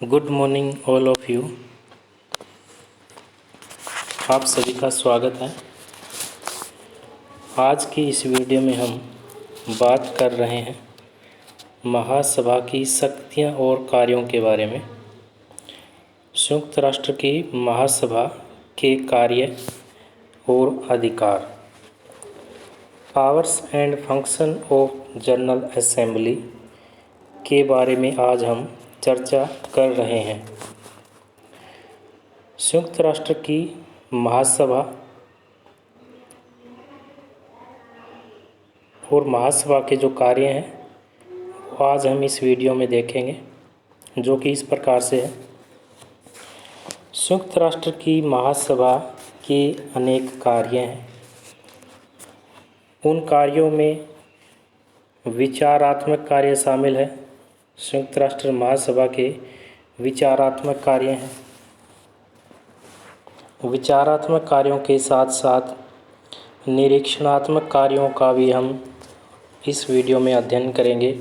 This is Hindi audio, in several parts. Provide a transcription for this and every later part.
Good morning all of you. आप सभी का स्वागत है। आज की इस वीडियो में हम बात कर रहे हैं महासभा की शक्तियाँ और कार्यों के बारे में। संयुक्त राष्ट्र की महासभा के कार्य और अधिकार, powers and function of general assembly के बारे में आज हम चर्चा कर रहे हैं। संयुक्त राष्ट्र की महासभा और महासभा के जो कार्य हैं वो आज हम इस वीडियो में देखेंगे, जो कि इस प्रकार से है। संयुक्त राष्ट्र की महासभा के अनेक कार्य हैं। उन कार्यों में विचारात्मक कार्य शामिल है। संयुक्त राष्ट्र महासभा के विचारात्मक कार्य हैं। विचारात्मक कार्यों के साथ साथ निरीक्षणात्मक कार्यों का भी हम इस वीडियो में अध्ययन करेंगे।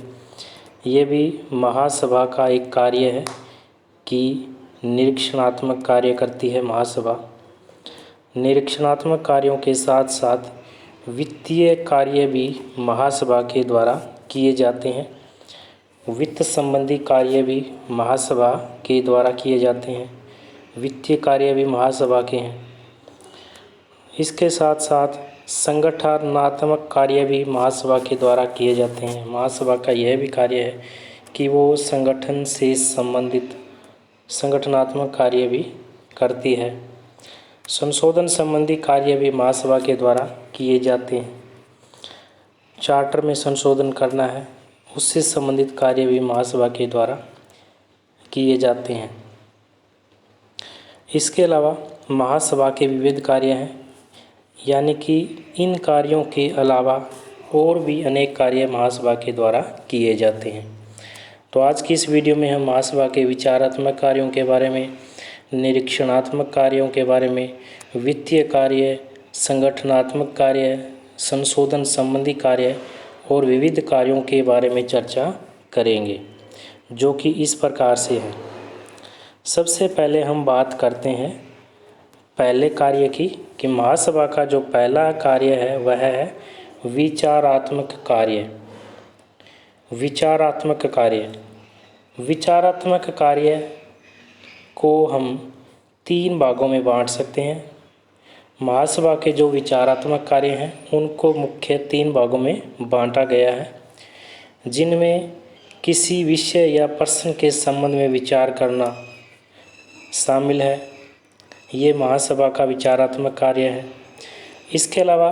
ये भी महासभा का एक कार्य है कि निरीक्षणात्मक कार्य करती है महासभा। निरीक्षणात्मक कार्यों के साथ साथ वित्तीय कार्य भी महासभा के द्वारा किए जाते हैं। वित्त संबंधी कार्य भी महासभा के द्वारा किए जाते हैं। वित्तीय कार्य भी महासभा के हैं। इसके साथ साथ संगठनात्मक कार्य भी महासभा के द्वारा किए जाते हैं। महासभा का यह भी कार्य है कि वो संगठन से संबंधित संगठनात्मक कार्य भी करती है। संशोधन संबंधी कार्य भी महासभा के द्वारा किए जाते हैं। चार्टर में संशोधन करना है, उससे संबंधित कार्य भी महासभा के द्वारा किए जाते हैं। इसके अलावा महासभा के विविध कार्य हैं, यानी कि इन कार्यों के अलावा और भी अनेक कार्य महासभा के द्वारा किए जाते हैं। तो आज की इस वीडियो में हम महासभा के विचारात्मक कार्यों के बारे में, निरीक्षणात्मक कार्यों के बारे में, वित्तीय कार्य, संगठनात्मक कार्य, संशोधन संबंधी कार्य और विविध कार्यों के बारे में चर्चा करेंगे, जो कि इस प्रकार से है। सबसे पहले हम बात करते हैं पहले कार्य की कि महासभा का जो पहला कार्य है वह है विचारात्मक कार्य। विचारात्मक कार्य, विचारात्मक कार्य को हम 3 भागों में बांट सकते हैं। महासभा के जो विचारात्मक कार्य हैं उनको मुख्य 3 भागों में बांटा गया है, जिनमें किसी विषय या प्रश्न के संबंध में विचार करना शामिल है। ये महासभा का विचारात्मक कार्य है। इसके अलावा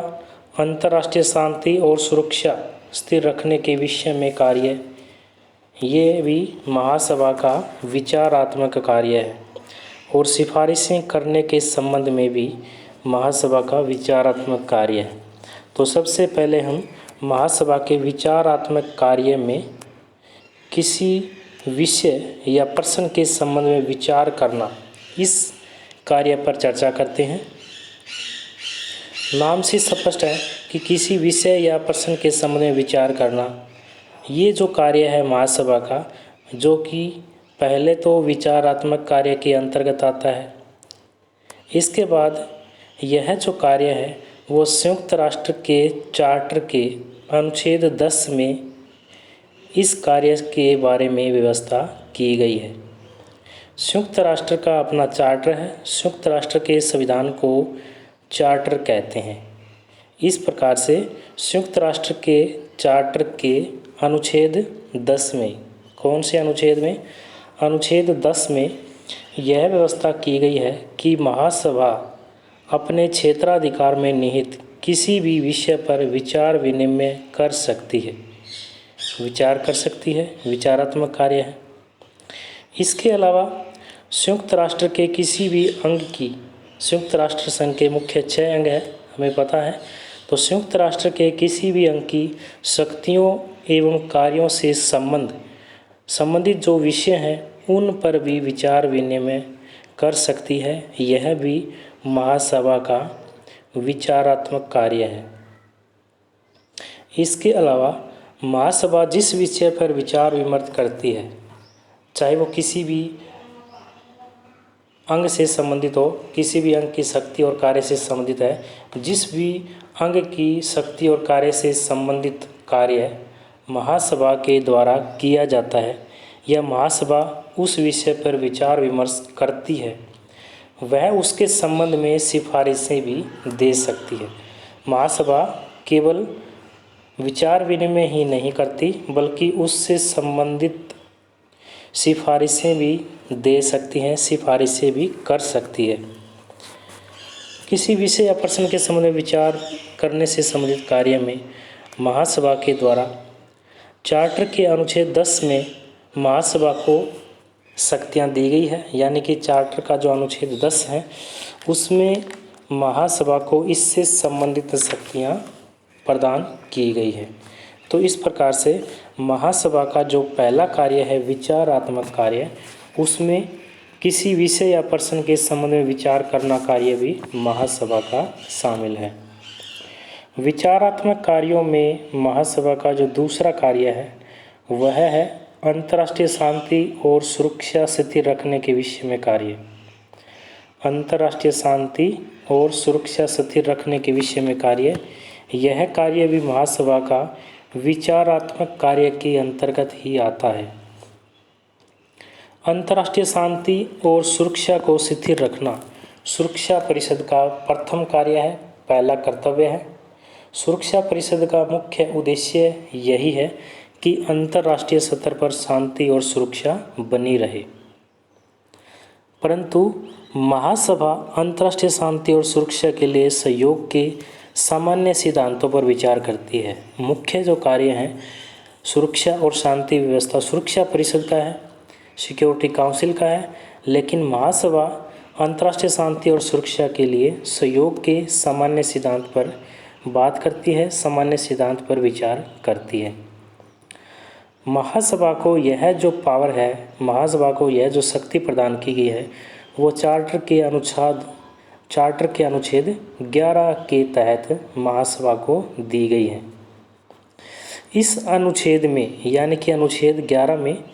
अंतर्राष्ट्रीय शांति और सुरक्षा स्थिर रखने के विषय में कार्य, ये भी महासभा का विचारात्मक कार्य है। और सिफारिशें करने के संबंध में भी महासभा का विचारात्मक कार्य है। तो सबसे पहले हम महासभा के विचारात्मक कार्य में किसी विषय या प्रश्न के संबंध में विचार करना, इस कार्य पर चर्चा करते हैं। नाम से स्पष्ट है कि किसी विषय या प्रश्न के संबंध में विचार करना, ये जो कार्य है महासभा का, जो कि पहले तो विचारात्मक कार्य के अंतर्गत आता है। इसके बाद यह जो कार्य है वो संयुक्त राष्ट्र के चार्टर के अनुच्छेद 10 में इस कार्य के बारे में व्यवस्था की गई है। संयुक्त राष्ट्र का अपना चार्टर है। संयुक्त राष्ट्र के संविधान को चार्टर कहते हैं। इस प्रकार से संयुक्त राष्ट्र के चार्टर के अनुच्छेद 10 में, कौन से अनुच्छेद में? अनुच्छेद 10 में यह व्यवस्था की गई है कि महासभा अपने क्षेत्राधिकार में निहित किसी भी विषय पर विचार विनिमय कर सकती है। विचार कर सकती है, विचारात्मक कार्य है। इसके अलावा संयुक्त राष्ट्र के किसी भी अंग की, संयुक्त राष्ट्र संघ के मुख्य 6 अंग है, हमें पता है। तो संयुक्त राष्ट्र के किसी भी अंग की शक्तियों एवं कार्यों से संबंधित जो विषय हैं उन पर भी विचार विनिमय कर सकती है। यह भी महासभा का विचारात्मक कार्य है। इसके अलावा महासभा जिस विषय पर विचार विमर्श करती है, चाहे वो किसी भी अंग से संबंधित हो, किसी भी अंग की शक्ति और कार्य से संबंधित है, जिस भी अंग की शक्ति और कार्य से संबंधित कार्य महासभा के द्वारा किया जाता है या महासभा उस विषय पर विचार विमर्श करती है, वह उसके संबंध में सिफारिशें भी दे सकती है। महासभा केवल विचार विनिमय ही नहीं करती बल्कि उससे संबंधित सिफारिशें भी दे सकती हैं, सिफारिशें भी कर सकती है। किसी विषय या प्रश्न के संबंध में विचार करने से संबंधित कार्य में महासभा के द्वारा चार्टर के अनुच्छेद 10 में महासभा को शक्तियाँ दी गई है, यानी कि चार्टर का जो अनुच्छेद 10 है उसमें महासभा को इससे संबंधित शक्तियाँ प्रदान की गई है। तो इस प्रकार से महासभा का जो पहला कार्य है विचारात्मक कार्य, उसमें किसी विषय या प्रश्न के संबंध में विचार करना कार्य भी महासभा का शामिल है। विचारात्मक कार्यों में महासभा का जो दूसरा कार्य है वह है अंतर्राष्ट्रीय शांति और सुरक्षा स्थिर रखने के विषय में कार्य। अंतर्राष्ट्रीय शांति और सुरक्षा स्थिर रखने के विषय में कार्य, यह कार्य भी महासभा का विचारात्मक कार्य के अंतर्गत ही आता है। अंतर्राष्ट्रीय शांति और सुरक्षा को स्थिर रखना सुरक्षा परिषद का प्रथम कार्य है, पहला कर्तव्य है। सुरक्षा परिषद का मुख्य उद्देश्य यही है कि अंतर्राष्ट्रीय स्तर पर शांति और सुरक्षा बनी रहे। परंतु महासभा अंतर्राष्ट्रीय शांति और सुरक्षा के लिए सहयोग के सामान्य सिद्धांतों पर विचार करती है। मुख्य जो कार्य हैं सुरक्षा और शांति व्यवस्था सुरक्षा परिषद का है, सिक्योरिटी काउंसिल का है, लेकिन महासभा अंतर्राष्ट्रीय शांति और सुरक्षा के लिए सहयोग के सामान्य सिद्धांत पर बात करती है, सामान्य सिद्धांत पर विचार करती है। महासभा को यह जो पावर है, महासभा को यह जो शक्ति प्रदान की गई है वो चार्टर के अनुच्छेद 11 के तहत महासभा को दी गई है। इस अनुच्छेद में यानी कि अनुच्छेद 11 में,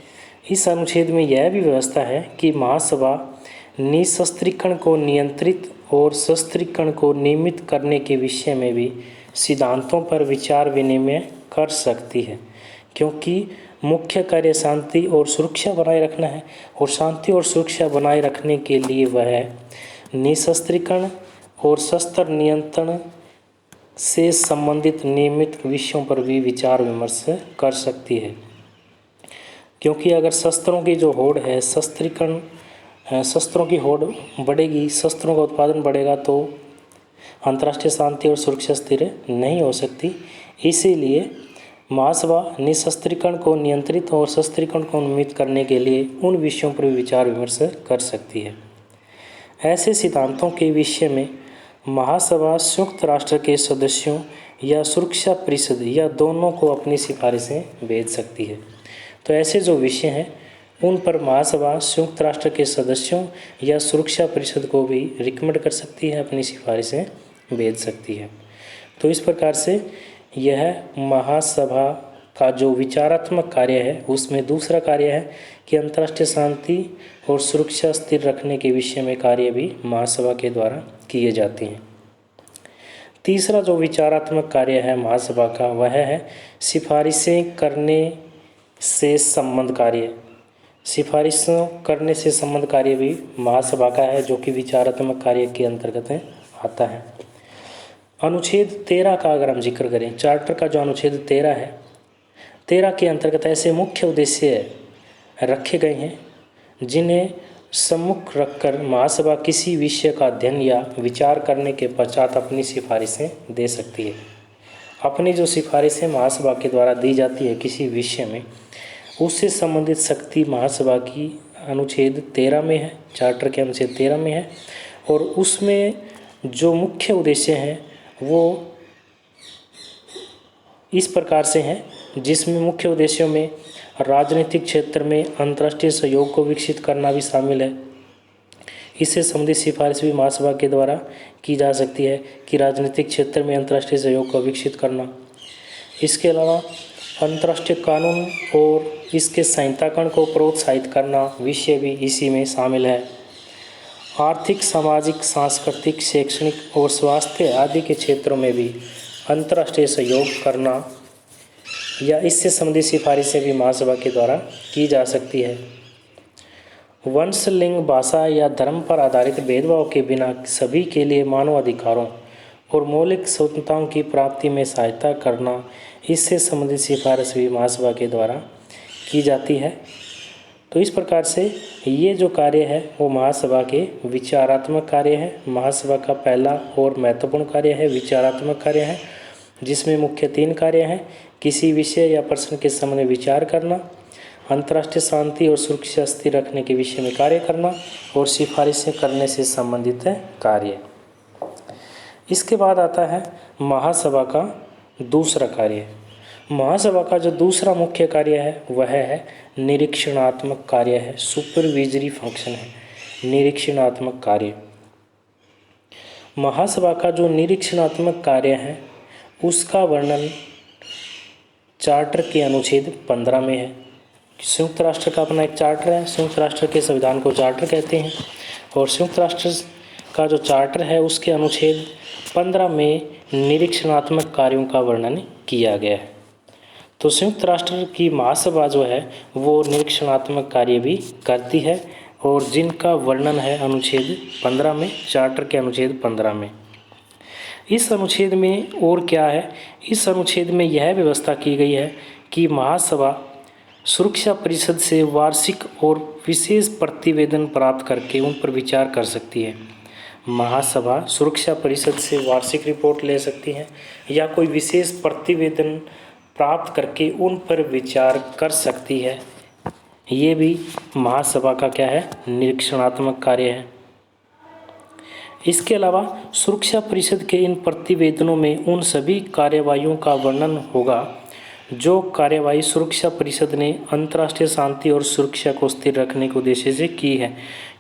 इस अनुच्छेद में यह भी व्यवस्था है कि महासभा निशस्त्रीकरण को नियंत्रित और शस्त्रीकरण को नियमित करने के विषय में भी सिद्धांतों पर विचार विनिमय कर सकती है, क्योंकि मुख्य कार्य शांति और सुरक्षा बनाए रखना है और शांति और सुरक्षा बनाए रखने के लिए वह निशस्त्रीकरण और शस्त्र नियंत्रण से संबंधित नियमित विषयों पर भी विचार विमर्श कर सकती है। क्योंकि अगर शस्त्रों की जो होड़ है, शस्त्रों की होड़ बढ़ेगी, शस्त्रों का उत्पादन बढ़ेगा तो अंतर्राष्ट्रीय शांति और सुरक्षा स्थिर नहीं हो सकती। इसीलिए महासभा निशस्त्रीकरण को नियंत्रित और शस्त्रीकरण को नियमित करने के लिए उन विषयों पर विचार विमर्श कर सकती है। ऐसे सिद्धांतों के विषय में महासभा संयुक्त राष्ट्र के सदस्यों या सुरक्षा परिषद या दोनों को अपनी सिफारिशें भेज सकती है। तो ऐसे जो विषय हैं उन पर महासभा संयुक्त राष्ट्र के सदस्यों या सुरक्षा परिषद को भी रिकमेंड कर सकती है, अपनी सिफारिशें भेज सकती है। तो इस प्रकार से यह महासभा का जो विचारात्मक कार्य है उसमें दूसरा कार्य है कि अंतर्राष्ट्रीय शांति और सुरक्षा स्थिर रखने के विषय में कार्य भी महासभा के द्वारा किए जाते हैं। तीसरा जो विचारात्मक कार्य है महासभा का वह है सिफारिशें करने से संबंध कार्य। सिफारिशों करने से संबंध कार्य भी महासभा का है, जो कि विचारात्मक कार्य के अंतर्गत आता है। अनुच्छेद 13 का अगर हम जिक्र करें, चार्टर का जो अनुच्छेद 13 है, 13 के अंतर्गत ऐसे मुख्य उद्देश्य रखे गए हैं जिन्हें सम्मुख रखकर महासभा किसी विषय का अध्ययन या विचार करने के पश्चात अपनी सिफारिशें दे सकती है। अपनी जो सिफारिशें महासभा के द्वारा दी जाती है किसी विषय में, उससे संबंधित शक्ति महासभा की अनुच्छेद 13 में है, चार्टर के अनुच्छेद 13 में है। और उसमें जो मुख्य उद्देश्य हैं वो इस प्रकार से हैं, जिसमें मुख्य उद्देश्यों में राजनीतिक क्षेत्र में अंतर्राष्ट्रीय सहयोग को विकसित करना भी शामिल है। इससे संबंधित सिफारिश भी महासभा के द्वारा की जा सकती है कि राजनीतिक क्षेत्र में अंतर्राष्ट्रीय सहयोग को विकसित करना। इसके अलावा अंतर्राष्ट्रीय कानून और इसके संहिताकरण को प्रोत्साहित करना विषय भी इसी में शामिल है। आर्थिक, सामाजिक, सांस्कृतिक, शैक्षणिक और स्वास्थ्य आदि के क्षेत्रों में भी अंतर्राष्ट्रीय सहयोग करना या इससे संबंधित सिफारिशें भी महासभा के द्वारा की जा सकती है। वंश, लिंग, भाषा या धर्म पर आधारित भेदभाव के बिना सभी के लिए मानव अधिकारों और मौलिक स्वतंत्रताओं की प्राप्ति में सहायता करना, इससे संबंधित सिफारिश भी महासभा के द्वारा की जाती है। तो इस प्रकार से ये जो कार्य है वो महासभा के विचारात्मक कार्य है। महासभा का पहला और महत्वपूर्ण कार्य है विचारात्मक कार्य है, जिसमें मुख्य 3 कार्य हैं। किसी विषय या प्रश्न के संबंध में विचार करना, अंतर्राष्ट्रीय शांति और सुरक्षा स्थिर रखने के विषय में कार्य करना और सिफारिशें करने से संबंधित है कार्य। इसके बाद आता है महासभा का दूसरा कार्य। महासभा का जो दूसरा मुख्य कार्य है वह है निरीक्षणात्मक कार्य है, सुपरविजरी फंक्शन है, निरीक्षणात्मक कार्य। महासभा का जो निरीक्षणात्मक कार्य है उसका वर्णन चार्टर के अनुच्छेद 15 में है। संयुक्त राष्ट्र का अपना एक चार्टर है, संयुक्त राष्ट्र के संविधान को चार्टर कहते हैं, और संयुक्त राष्ट्र का जो चार्टर है उसके अनुच्छेद 15 में निरीक्षणात्मक कार्यों का वर्णन किया गया है। तो संयुक्त राष्ट्र की महासभा जो है वो निरीक्षणात्मक कार्य भी करती है, और जिनका वर्णन है अनुच्छेद 15 में, चार्टर के अनुच्छेद 15 में। इस अनुच्छेद में और क्या है, इस अनुच्छेद में यह व्यवस्था की गई है कि महासभा सुरक्षा परिषद से वार्षिक और विशेष प्रतिवेदन प्राप्त करके उन पर विचार कर सकती है। महासभा सुरक्षा परिषद से वार्षिक रिपोर्ट ले सकती है या कोई विशेष प्रतिवेदन प्राप्त करके उन पर विचार कर सकती है। ये भी महासभा का क्या है, निरीक्षणात्मक कार्य है। इसके अलावा सुरक्षा परिषद के इन प्रतिवेदनों में उन सभी कार्यवाहियों का वर्णन होगा जो कार्यवाही सुरक्षा परिषद ने अंतर्राष्ट्रीय शांति और सुरक्षा को स्थिर रखने के उद्देश्य से की है,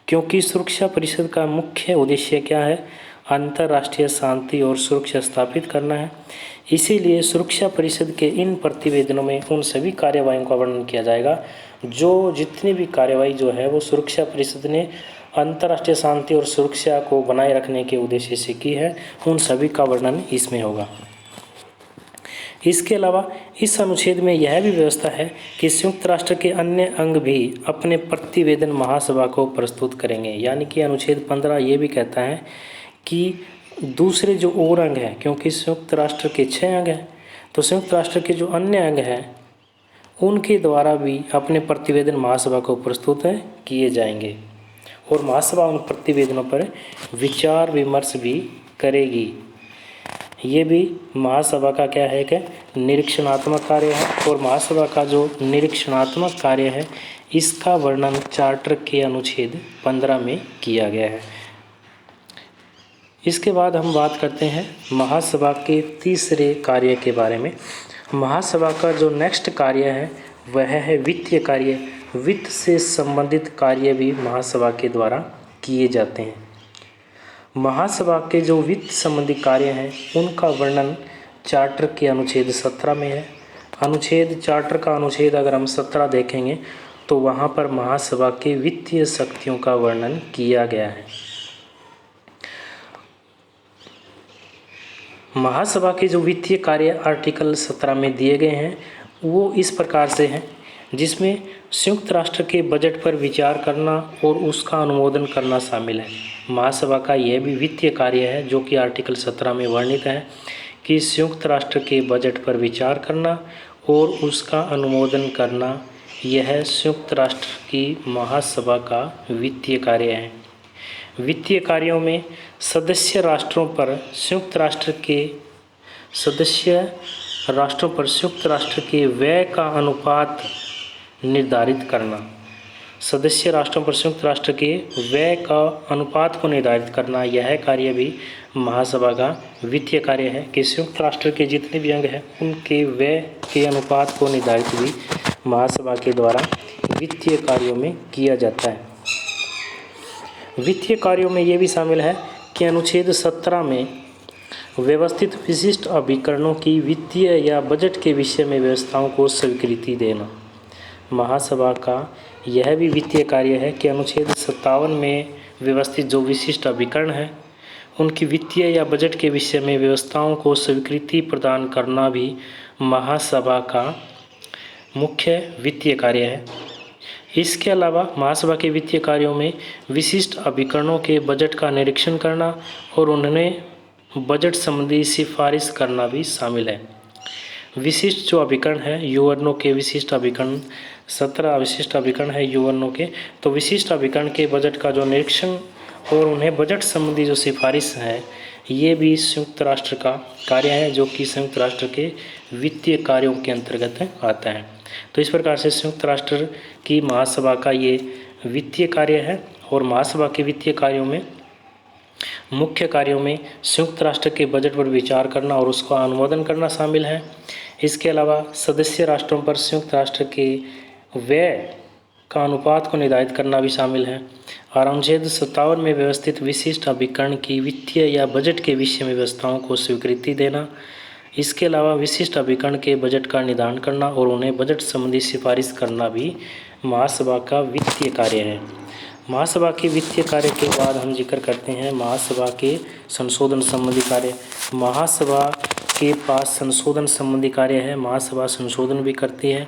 क्योंकि सुरक्षा परिषद का मुख्य उद्देश्य क्या है, अंतर्राष्ट्रीय शांति और सुरक्षा स्थापित करना है। इसीलिए सुरक्षा परिषद के इन प्रतिवेदनों में उन सभी कार्यवाहियों का वर्णन किया जाएगा जो जितनी भी कार्यवाही जो है वो सुरक्षा परिषद ने अंतर्राष्ट्रीय शांति और सुरक्षा को बनाए रखने के उद्देश्य से की है, उन सभी का वर्णन इसमें होगा। इसके अलावा इस अनुच्छेद में यह भी व्यवस्था है कि संयुक्त राष्ट्र के अन्य अंग भी अपने प्रतिवेदन महासभा को प्रस्तुत करेंगे। यानी कि अनुच्छेद 15 ये भी कहता है कि दूसरे जो और अंग हैं, क्योंकि संयुक्त राष्ट्र के 6 अंग हैं, तो संयुक्त राष्ट्र के जो अन्य अंग हैं उनके द्वारा भी अपने प्रतिवेदन महासभा को प्रस्तुत किए जाएंगे, और महासभा उन प्रतिवेदनों पर विचार विमर्श भी करेगी। ये भी महासभा का क्या है कि निरीक्षणात्मक कार्य है, और महासभा का जो निरीक्षणात्मक कार्य है इसका वर्णन चार्टर के अनुच्छेद 15 में किया गया है। इसके बाद हम बात करते हैं महासभा के तीसरे कार्य के बारे में। महासभा का जो नेक्स्ट कार्य है वह है वित्तीय कार्य। वित्त से संबंधित कार्य भी महासभा के द्वारा किए जाते हैं। महासभा के जो वित्त संबंधी कार्य हैं उनका वर्णन चार्टर के अनुच्छेद 17 में है। चार्टर का अनुच्छेद अगर हम 17 देखेंगे तो वहाँ पर महासभा के वित्तीय शक्तियों का वर्णन किया गया है। महासभा के जो वित्तीय कार्य आर्टिकल 17 में दिए गए हैं वो इस प्रकार से हैं, जिसमें संयुक्त राष्ट्र के बजट पर विचार करना और उसका अनुमोदन करना शामिल है। महासभा का यह भी वित्तीय कार्य है जो कि आर्टिकल 17 में वर्णित है कि संयुक्त राष्ट्र के बजट पर विचार करना और उसका अनुमोदन करना, यह संयुक्त राष्ट्र की महासभा का वित्तीय कार्य है। वित्तीय कार्यों में सदस्य राष्ट्रों पर संयुक्त राष्ट्र के व्यय का अनुपात निर्धारित करना, सदस्य राष्ट्रों पर संयुक्त राष्ट्र के व्यय का अनुपात को निर्धारित करना, यह कार्य भी महासभा का वित्तीय कार्य है कि संयुक्त राष्ट्र के जितने भी अंग हैं उनके व्यय के अनुपात को निर्धारित भी महासभा के द्वारा वित्तीय कार्यों में किया जाता है। वित्तीय कार्यों में ये भी शामिल है कि अनुच्छेद 17 में व्यवस्थित विशिष्ट अभिकरणों की वित्तीय या बजट के विषय में व्यवस्थाओं को स्वीकृति देना। महासभा का यह भी वित्तीय कार्य है कि अनुच्छेद 57 में व्यवस्थित जो विशिष्ट अभिकरण हैं उनकी वित्तीय या बजट के विषय में व्यवस्थाओं को स्वीकृति प्रदान करना भी महासभा का मुख्य वित्तीय कार्य है। इसके अलावा महासभा के वित्तीय कार्यों में विशिष्ट अभिकरणों के बजट का निरीक्षण करना और उन्हें बजट संबंधी सिफारिश करना भी शामिल है। विशिष्ट जो अभिकरण है युवर्णों के विशिष्ट अभिकरण 17 विशिष्ट अभिकरण है युवर्णों के, तो विशिष्ट अभिकरण के बजट का जो निरीक्षण और उन्हें बजट संबंधी जो सिफारिश है ये भी संयुक्त राष्ट्र का कार्य है, जो कि संयुक्त राष्ट्र के वित्तीय कार्यों के अंतर्गत आता है। तो इस प्रकार से संयुक्त राष्ट्र की महासभा का ये वित्तीय कार्य है और महासभा के वित्तीय कार्यों में मुख्य कार्यों में संयुक्त राष्ट्र के बजट पर विचार करना और उसका अनुमोदन करना शामिल है। इसके अलावा सदस्य राष्ट्रों पर संयुक्त राष्ट्र के व्यय का अनुपात को निर्धारित करना भी शामिल है और अनुच्छेद 57 में व्यवस्थित विशिष्ट अभिकरण की वित्तीय या बजट के विषय में व्यवस्थाओं को स्वीकृति देना। इसके अलावा विशिष्ट अभिकरण के बजट का निर्धारण करना और उन्हें बजट संबंधी सिफारिश करना भी महासभा का वित्तीय कार्य है। महासभा के वित्तीय कार्य के बाद हम जिक्र करते हैं महासभा के संशोधन संबंधी कार्य। महासभा के पास संशोधन संबंधी कार्य है, महासभा संशोधन भी करती है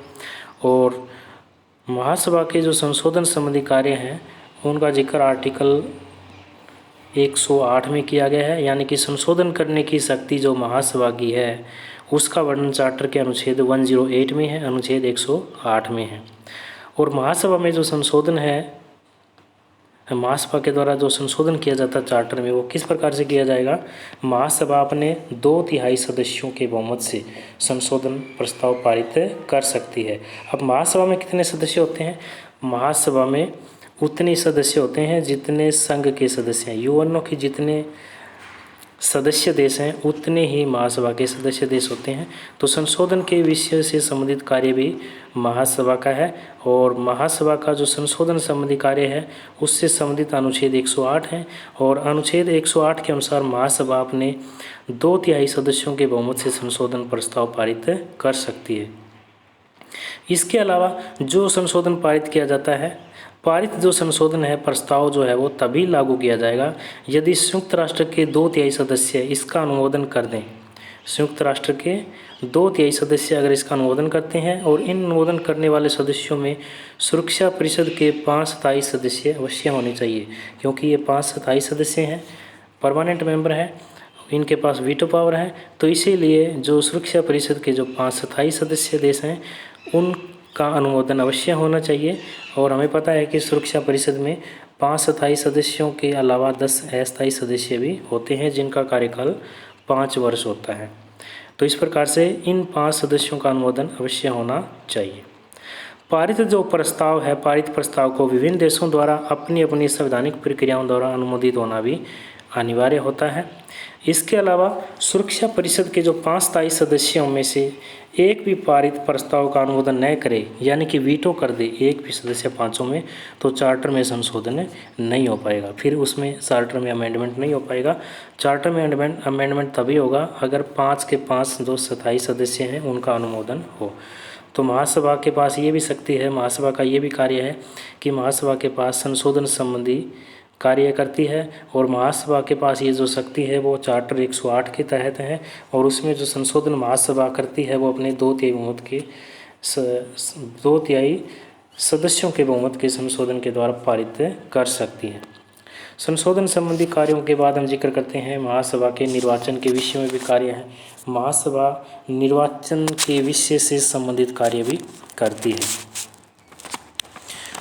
और महासभा के जो संशोधन संबंधी कार्य हैं उनका जिक्र आर्टिकल 108 में किया गया है, यानी कि संशोधन करने की शक्ति जो महासभा की है उसका वर्णन चार्टर के अनुच्छेद 108 में है, अनुच्छेद 108 में है। और महासभा में जो संशोधन है, महासभा के द्वारा जो संशोधन किया जाता है चार्टर में, वो किस प्रकार से किया जाएगा। महासभा अपने 2/3 सदस्यों के बहुमत से संशोधन प्रस्ताव पारित कर सकती है। अब महासभा में कितने सदस्य होते हैं, महासभा में उतने सदस्य होते हैं जितने संघ के सदस्य हैं। यूएनओ के जितने सदस्य देश हैं उतने ही महासभा के सदस्य देश होते हैं। तो संशोधन के विषय से संबंधित कार्य भी महासभा का है और महासभा का जो संशोधन संबंधी कार्य है उससे संबंधित अनुच्छेद 108 है और अनुच्छेद 108 के अनुसार महासभा अपने 2/3 सदस्यों के बहुमत से संशोधन प्रस्ताव पारित कर सकती है। इसके अलावा जो संशोधन पारित किया जाता है, पारित जो संशोधन है प्रस्ताव जो है वो तभी लागू किया जाएगा यदि संयुक्त राष्ट्र के 2/3 सदस्य इसका अनुमोदन कर दें। संयुक्त राष्ट्र के 2/3 सदस्य अगर इसका अनुमोदन करते हैं और इन अनुमोदन करने वाले सदस्यों में सुरक्षा परिषद के 5 स्थायी सदस्य अवश्य होने चाहिए, क्योंकि ये 5 स्थायी सदस्य हैं, परमानेंट मेंबर हैं, इनके पास वीटो पावर है। तो इसीलिए जो सुरक्षा परिषद के जो 5 स्थायी सदस्य देश हैं उनका अनुमोदन अवश्य होना चाहिए। और हमें पता है कि सुरक्षा परिषद में 5 स्थायी सदस्यों के अलावा 10 अस्थायी सदस्य भी होते हैं जिनका कार्यकाल 5 वर्ष होता है। तो इस प्रकार से इन 5 सदस्यों का अनुमोदन अवश्य होना चाहिए। पारित जो प्रस्ताव है, पारित प्रस्ताव को विभिन्न देशों द्वारा अपनी अपनी संवैधानिक प्रक्रियाओं द्वारा अनुमोदित होना भी अनिवार्य होता है। इसके अलावा सुरक्षा परिषद के जो 5 स्थायी सदस्यों में से एक भी पारित प्रस्ताव का अनुमोदन न करे, यानी कि वीटो कर दे एक भी सदस्य 5 में, तो चार्टर में संशोधन नहीं हो पाएगा। फिर उसमें चार्टर में अमेंडमेंट नहीं हो पाएगा। चार्टर में अमेंडमेंट तभी होगा अगर 5 के 5 जो स्थायी सदस्य हैं उनका अनुमोदन हो। तो महासभा के पास ये भी शक्ति है, महासभा का ये भी कार्य है कि महासभा के पास संशोधन संबंधी कार्य करती है और महासभा के पास ये जो शक्ति है वो चार्टर 108 के तहत है और उसमें जो संशोधन महासभा करती है वो अपने 2/3 बहुमत के 2/3 सदस्यों के बहुमत के संशोधन के द्वारा पारित कर सकती है। संशोधन संबंधी कार्यों के बाद हम जिक्र करते हैं महासभा के निर्वाचन के विषय में भी कार्य है। महासभा निर्वाचन के विषय से संबंधित कार्य भी करती है।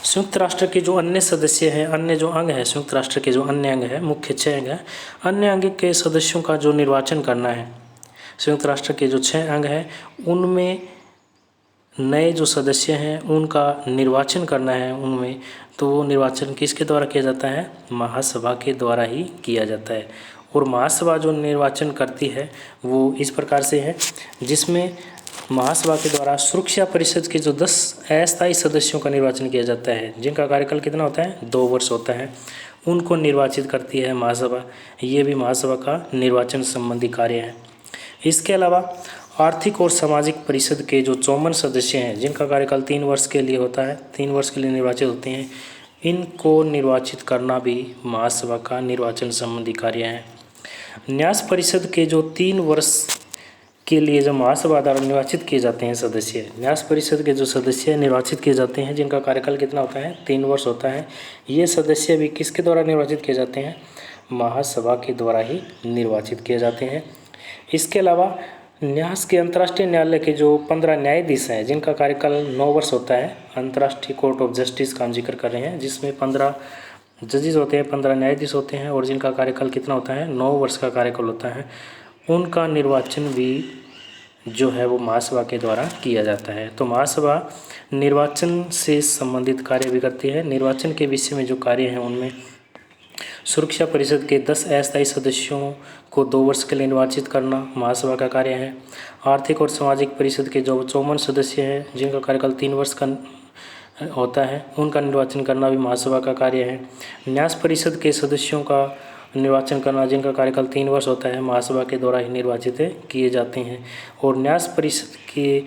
संयुक्त राष्ट्र के जो अन्य सदस्य हैं, अन्य जो अंग है, संयुक्त राष्ट्र के जो अन्य अंग है, मुख्य 6 अंग है, अन्य अंग के सदस्यों का जो निर्वाचन करना है, संयुक्त राष्ट्र के जो 6 अंग हैं उनमें नए जो सदस्य हैं उनका निर्वाचन करना है उनमें, तो वो निर्वाचन किसके द्वारा किया जाता है, महासभा के द्वारा ही किया जाता है। और महासभा जो निर्वाचन करती है वो इस प्रकार से है, जिसमें महासभा के द्वारा सुरक्षा परिषद के जो 10 अस्थायी सदस्यों का निर्वाचन किया जाता है जिनका कार्यकाल कितना होता है, 2 वर्ष होता है, उनको निर्वाचित करती है महासभा। ये भी महासभा का निर्वाचन संबंधी कार्य है। इसके अलावा आर्थिक और सामाजिक परिषद के जो 54 सदस्य हैं जिनका कार्यकाल 3 वर्ष के लिए होता है, 3 वर्ष के लिए निर्वाचित होते हैं, इनको निर्वाचित करना भी महासभा का निर्वाचन संबंधी कार्य है। न्यास परिषद के जो 3 वर्ष के लिए जो महासभा द्वारा निर्वाचित किए जाते हैं सदस्य, न्यास परिषद के जो सदस्य निर्वाचित किए जाते हैं जिनका कार्यकाल कितना होता है, 3 वर्ष होता है, ये सदस्य भी किसके द्वारा निर्वाचित किए जाते हैं, महासभा के द्वारा ही निर्वाचित किए जाते हैं। इसके अलावा न्यास के अंतर्राष्ट्रीय न्यायालय के जो 15 न्यायाधीश हैं जिनका कार्यकाल 9 वर्ष होता है, अंतर्राष्ट्रीय कोर्ट ऑफ जस्टिस का हम जिक्र कर रहे हैं, जिसमें 15 जजेस होते हैं, 15 न्यायाधीश होते हैं और जिनका कार्यकाल कितना होता है, 9 वर्ष का कार्यकाल होता है, उनका निर्वाचन भी जो है वो महासभा के द्वारा किया जाता है। तो महासभा निर्वाचन से संबंधित कार्य भी करती है। निर्वाचन के विषय में जो कार्य हैं उनमें सुरक्षा परिषद के 10 अस्थायी सदस्यों को 2 वर्ष के लिए निर्वाचित करना महासभा का कार्य है। आर्थिक और सामाजिक परिषद के जो 54 सदस्य हैं जिनका कार्यकाल 3 वर्ष का होता है, उनका निर्वाचन करना भी महासभा का कार्य है। न्यास परिषद के सदस्यों का निर्वाचन करना जिनका कार्यकाल 3 वर्ष होता है, महासभा के द्वारा ही निर्वाचित किए जाते हैं। और न्यास परिषद के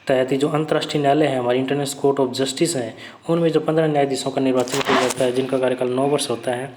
तहत जो अंतर्राष्ट्रीय न्यायालय है, हमारी इंटरनेशनल कोर्ट ऑफ जस्टिस है, उनमें जो 15 न्यायाधीशों का निर्वाचन किया जाता है जिनका कार्यकाल 9 वर्ष होता है,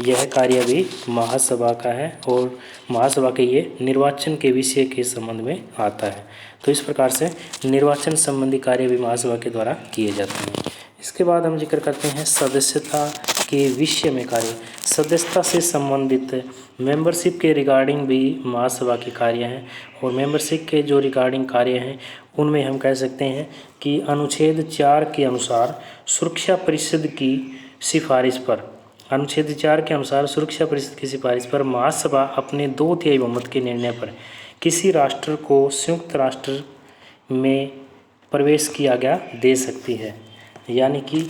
यह कार्य भी महासभा का है और महासभा के ये निर्वाचन के विषय के संबंध में आता है। तो इस प्रकार से निर्वाचन संबंधी कार्य भी महासभा के द्वारा किए जाते हैं। इसके बाद हम जिक्र करते हैं सदस्यता के विषय में कार्य। सदस्यता से संबंधित मेंबरशिप के रिगार्डिंग भी महासभा के कार्य हैं और मेंबरशिप के जो रिगार्डिंग कार्य हैं उनमें हम कह सकते हैं कि अनुच्छेद 4 के अनुसार सुरक्षा परिषद की सिफारिश पर, अनुच्छेद 4 के अनुसार सुरक्षा परिषद की सिफारिश पर महासभा अपने 2/3 बहुमत के निर्णय पर किसी राष्ट्र को संयुक्त राष्ट्र में प्रवेश की आज्ञा दे सकती है। यानी कि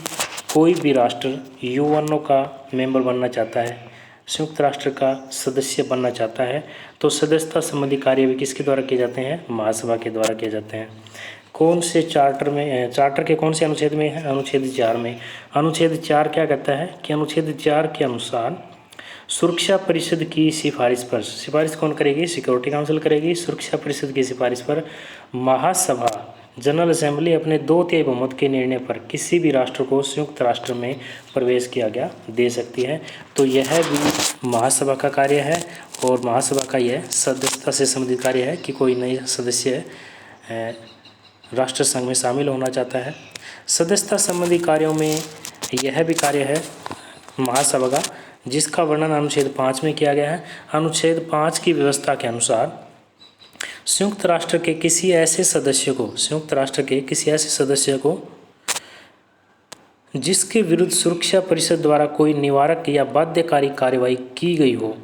कोई भी राष्ट्र यूएनओ का मेंबर बनना चाहता है, संयुक्त राष्ट्र का सदस्य बनना चाहता है, तो सदस्यता संबंधी कार्य भी किसके द्वारा किए जाते हैं, महासभा के द्वारा किए जाते हैं। कौन से चार्टर में, चार्टर के कौन से अनुच्छेद में है, अनुच्छेद 4 में। अनुच्छेद 4 क्या कहता है कि अनुच्छेद 4 के अनुसार सुरक्षा परिषद की सिफारिश पर, सिफारिश कौन करेगी, सिक्योरिटी काउंसिल करेगी, सुरक्षा परिषद की सिफारिश पर महासभा जनरल असेंबली अपने 2/3 बहुमत के निर्णय पर किसी भी राष्ट्र को संयुक्त राष्ट्र में प्रवेश की आज्ञा दे सकती है। तो यह भी महासभा का कार्य है और महासभा का यह सदस्यता से संबंधित कार्य है कि कोई नई सदस्य राष्ट्र संघ में शामिल होना चाहता है। सदस्यता संबंधी कार्यों में यह भी कार्य है महासभा का जिसका वर्णन अनुच्छेद 5 में किया गया है। अनुच्छेद 5 की व्यवस्था के अनुसार संयुक्त राष्ट्र के किसी ऐसे सदस्य को, संयुक्त राष्ट्र के किसी ऐसे सदस्य को जिसके विरुद्ध सुरक्षा परिषद द्वारा कोई निवारक या बाध्यकारी कार्रवाई की गई हो,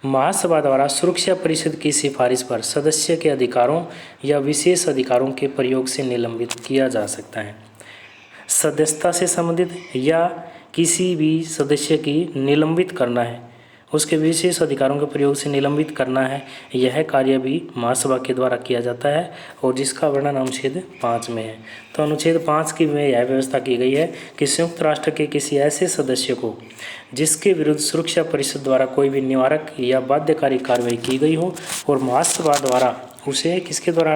महासभा द्वारा सुरक्षा परिषद की सिफारिश पर सदस्य के अधिकारों या विशेष अधिकारों के प्रयोग से निलंबित किया जा सकता है। सदस्यता से संबंधित या किसी भी सदस्य की निलंबित करना है, उसके विशेष अधिकारों के प्रयोग से निलंबित करना है, यह कार्य भी महासभा के द्वारा किया जाता है और जिसका वर्णन अनुच्छेद 5 में है। तो अनुच्छेद 5 की में यह व्यवस्था की गई है कि संयुक्त राष्ट्र के किसी ऐसे सदस्य को जिसके विरुद्ध सुरक्षा परिषद द्वारा कोई भी निवारक या बाध्यकारी कार्रवाई की गई हो और महासभा द्वारा उसे किसके द्वारा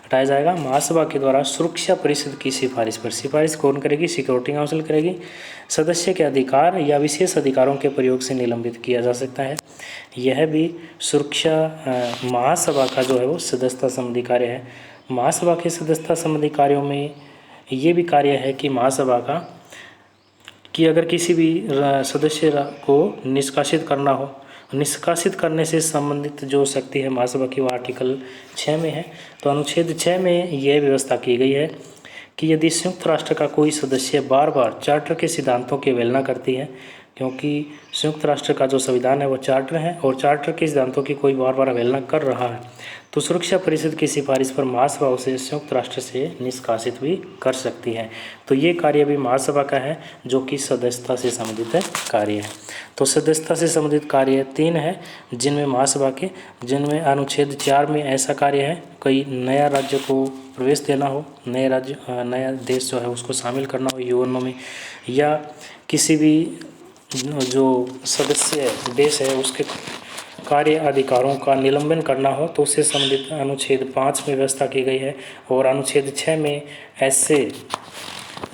हटाया जाएगा, महासभा के द्वारा सुरक्षा परिषद की सिफारिश पर, सिफारिश कौन करेगी, सिक्योरिटी काउंसिल करेगी, सदस्य के अधिकार या विशेष अधिकारों के प्रयोग से निलंबित किया जा सकता है। यह भी सुरक्षा महासभा का जो है वो सदस्यता संबंधी कार्य है। महासभा के सदस्यता संबंधी कार्यों में ये भी कार्य है कि महासभा का कि अगर किसी भी सदस्य को निष्कासित करना हो, निष्कासित करने से संबंधित जो शक्ति है महासभा की वो आर्टिकल 6 में है। तो अनुच्छेद 6 में यह व्यवस्था की गई है कि यदि संयुक्त राष्ट्र का कोई सदस्य बार बार चार्टर के सिद्धांतों की अवहेलना करती है, क्योंकि संयुक्त राष्ट्र का जो संविधान है वो चार्टर है और चार्टर के सिद्धांतों की कोई बार बार अवहेलना कर रहा है, तो सुरक्षा परिषद की सिफारिश पर महासभा उसे संयुक्त राष्ट्र से निष्कासित भी कर सकती है। तो ये कार्य भी महासभा का है जो कि सदस्यता से संबंधित कार्य है। तो सदस्यता से संबंधित कार्य 3 है जिनमें महासभा के, जिनमें अनुच्छेद 4 में ऐसा कार्य है कोई नया राज्य को प्रवेश देना हो, नए राज्य नया देश जो है उसको शामिल करना हो यूएनओ में, या किसी भी जो सदस्य देश है उसके कार्य अधिकारों का निलंबन करना हो तो उससे संबंधित अनुच्छेद 5 में व्यवस्था की गई है, और अनुच्छेद 6 में ऐसे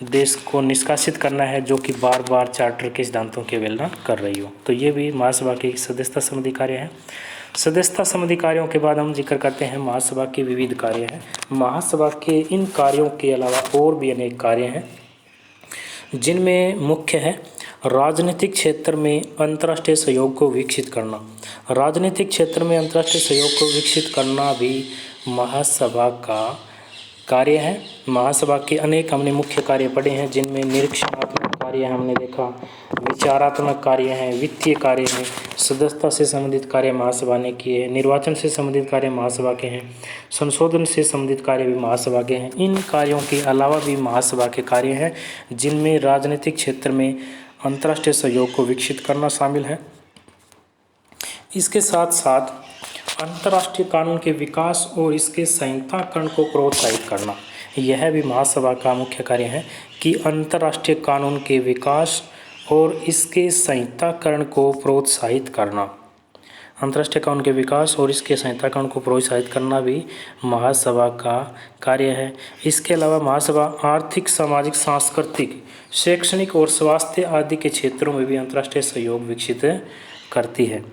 देश को निष्कासित करना है जो कि बार बार चार्टर के सिद्धांतों की अवहेलना कर रही हो। तो ये भी महासभा के सदस्यता संबंधी कार्य है। सदस्यता संबंधी कार्यों के बाद हम जिक्र करते हैं महासभा के विविध कार्य हैं। महासभा के इन कार्यों के अलावा और भी अनेक कार्य हैं, जिनमें मुख्य है राजनीतिक क्षेत्र में अंतर्राष्ट्रीय सहयोग को विकसित करना। राजनीतिक क्षेत्र में अंतर्राष्ट्रीय सहयोग को विकसित करना भी महासभा का कार्य है। महासभा के अनेक हमने मुख्य कार्य पढ़े हैं, जिनमें निरीक्षणात्मक कार्य हमने देखा, विचारात्मक कार्य हैं, वित्तीय कार्य हैं, सदस्यता से संबंधित कार्य महासभा ने किए हैं, निर्वाचन से संबंधित कार्य महासभा के हैं, संशोधन से संबंधित कार्य भी महासभा के हैं। इन कार्यों के अलावा भी महासभा के कार्य हैं, जिनमें राजनीतिक क्षेत्र में अंतर्राष्ट्रीय सहयोग को विकसित करना शामिल है। इसके साथ साथ अंतर्राष्ट्रीय कानून के विकास और इसके संहिताकरण को प्रोत्साहित करना, यह भी महासभा का मुख्य कार्य है कि अंतर्राष्ट्रीय कानून के विकास और इसके संहिताकरण को प्रोत्साहित करना। अंतर्राष्ट्रीय कानून के विकास और इसके संहिताकरण को प्रोत्साहित करना भी महासभा का कार्य है। इसके अलावा महासभा आर्थिक, सामाजिक, सांस्कृतिक, शैक्षणिक और स्वास्थ्य आदि के क्षेत्रों में भी अंतर्राष्ट्रीय सहयोग विकसित करती है।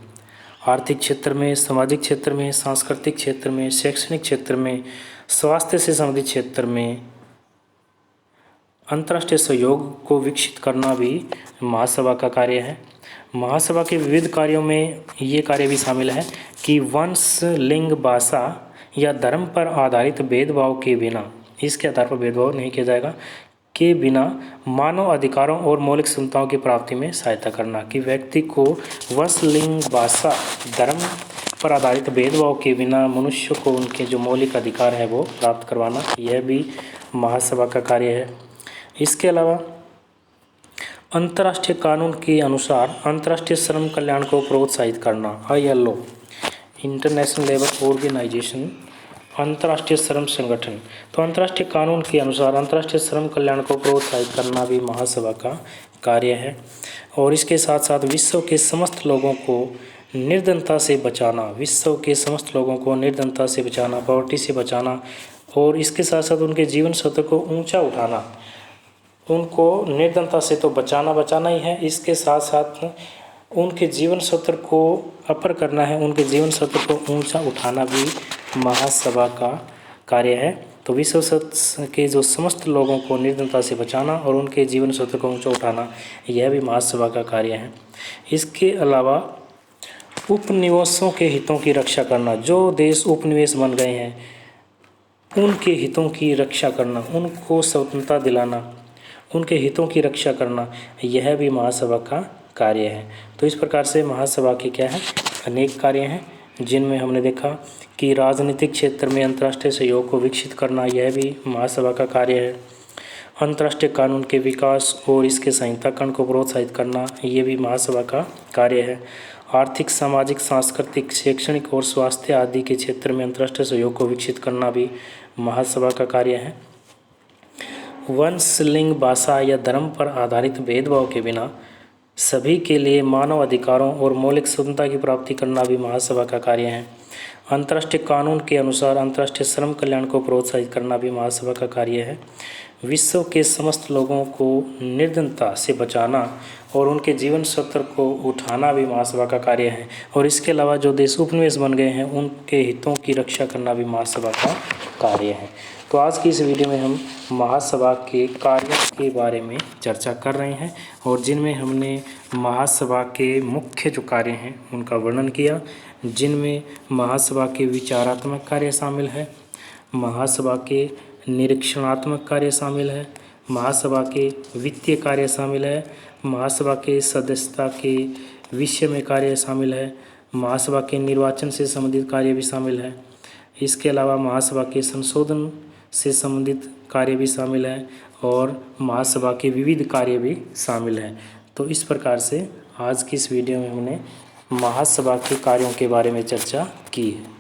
आर्थिक क्षेत्र में, सामाजिक क्षेत्र में, सांस्कृतिक क्षेत्र में, शैक्षणिक क्षेत्र में, स्वास्थ्य से संबंधित क्षेत्र में अंतर्राष्ट्रीय सहयोग को विकसित करना भी महासभा का कार्य है। महासभा के विविध कार्यों में ये कार्य भी शामिल है कि वंश, लिंग, भाषा या धर्म पर आधारित भेदभाव के बिना, इसके आधार पर भेदभाव नहीं किया जाएगा, के बिना मानव अधिकारों और मौलिक क्षमताओं की प्राप्ति में सहायता करना, कि व्यक्ति को वंश, लिंग, भाषा, धर्म पर आधारित भेदभाव के बिना मनुष्य को उनके जो मौलिक अधिकार है वो प्राप्त करवाना, यह भी महासभा का कार्य है। इसके अलावा अंतर्राष्ट्रीय कानून के अनुसार अंतर्राष्ट्रीय श्रम कल्याण को प्रोत्साहित करना, ILO, इंटरनेशनल लेबर ऑर्गेनाइजेशन, अंतर्राष्ट्रीय श्रम संगठन। तो अंतर्राष्ट्रीय कानून के अनुसार अंतर्राष्ट्रीय श्रम कल्याण को प्रोत्साहित करना भी महासभा का कार्य है। और इसके साथ साथ विश्व के समस्त लोगों को निर्धनता से बचाना, विश्व के समस्त लोगों को निर्धनता से बचाना, पॉवर्टी से बचाना, और इसके साथ साथ उनके जीवन स्तर को ऊंचा उठाना। उनको निर्धनता से तो बचाना ही है, इसके साथ साथ उनके जीवन स्तर को अपर करना है, उनके जीवन स्तर को ऊंचा उठाना भी महासभा का कार्य है। तो विश्व के जो समस्त लोगों को निर्धनता से बचाना और उनके जीवन स्तर को ऊंचा उठाना, यह भी महासभा का कार्य है। इसके अलावा उपनिवेशों के हितों की रक्षा करना, जो देश उपनिवेश बन गए हैं उनके हितों की रक्षा करना, उनको स्वतंत्रता दिलाना, उनके हितों की रक्षा करना, यह भी महासभा का कार्य है। तो इस प्रकार से महासभा के क्या है, अनेक कार्य हैं, जिनमें हमने देखा कि राजनीतिक क्षेत्र में अंतर्राष्ट्रीय सहयोग को विकसित करना, यह भी महासभा का कार्य है। अंतर्राष्ट्रीय कानून के विकास और इसके संहिताकरण को प्रोत्साहित करना, ये भी महासभा का कार्य है। आर्थिक, सामाजिक, सांस्कृतिक, शैक्षणिक और स्वास्थ्य आदि के क्षेत्र में अंतर्राष्ट्रीय सहयोग को विकसित करना भी महासभा का कार्य है। वंश, लिंग, भाषा या धर्म पर आधारित भेदभाव के बिना सभी के लिए मानव अधिकारों और मौलिक स्वतंत्रता की प्राप्ति करना भी महासभा का कार्य है। अंतर्राष्ट्रीय कानून के अनुसार अंतर्राष्ट्रीय श्रम कल्याण को प्रोत्साहित करना भी महासभा का कार्य है। विश्व के समस्त लोगों को निर्धनता से बचाना और उनके जीवन स्तर को उठाना भी महासभा का कार्य है। और इसके अलावा जो देश उपनिवेश बन गए हैं उनके हितों की रक्षा करना भी महासभा का कार्य है। तो आज की इस वीडियो में हम महासभा के कार्यों के बारे में चर्चा कर रहे हैं, और जिनमें हमने महासभा के मुख्य जो कार्य हैं उनका वर्णन किया, जिनमें महासभा के विचारात्मक कार्य शामिल है, महासभा के निरीक्षणात्मक कार्य शामिल है, महासभा के वित्तीय कार्य शामिल है, महासभा के सदस्यता के विषय में कार्य शामिल है, महासभा के निर्वाचन से संबंधित कार्य भी शामिल है। इसके अलावा महासभा के संशोधन से संबंधित कार्य भी शामिल है और महासभा के विविध कार्य भी शामिल हैं। तो इस प्रकार से आज की इस वीडियो में हमने महासभा के कार्यों के बारे में चर्चा की है।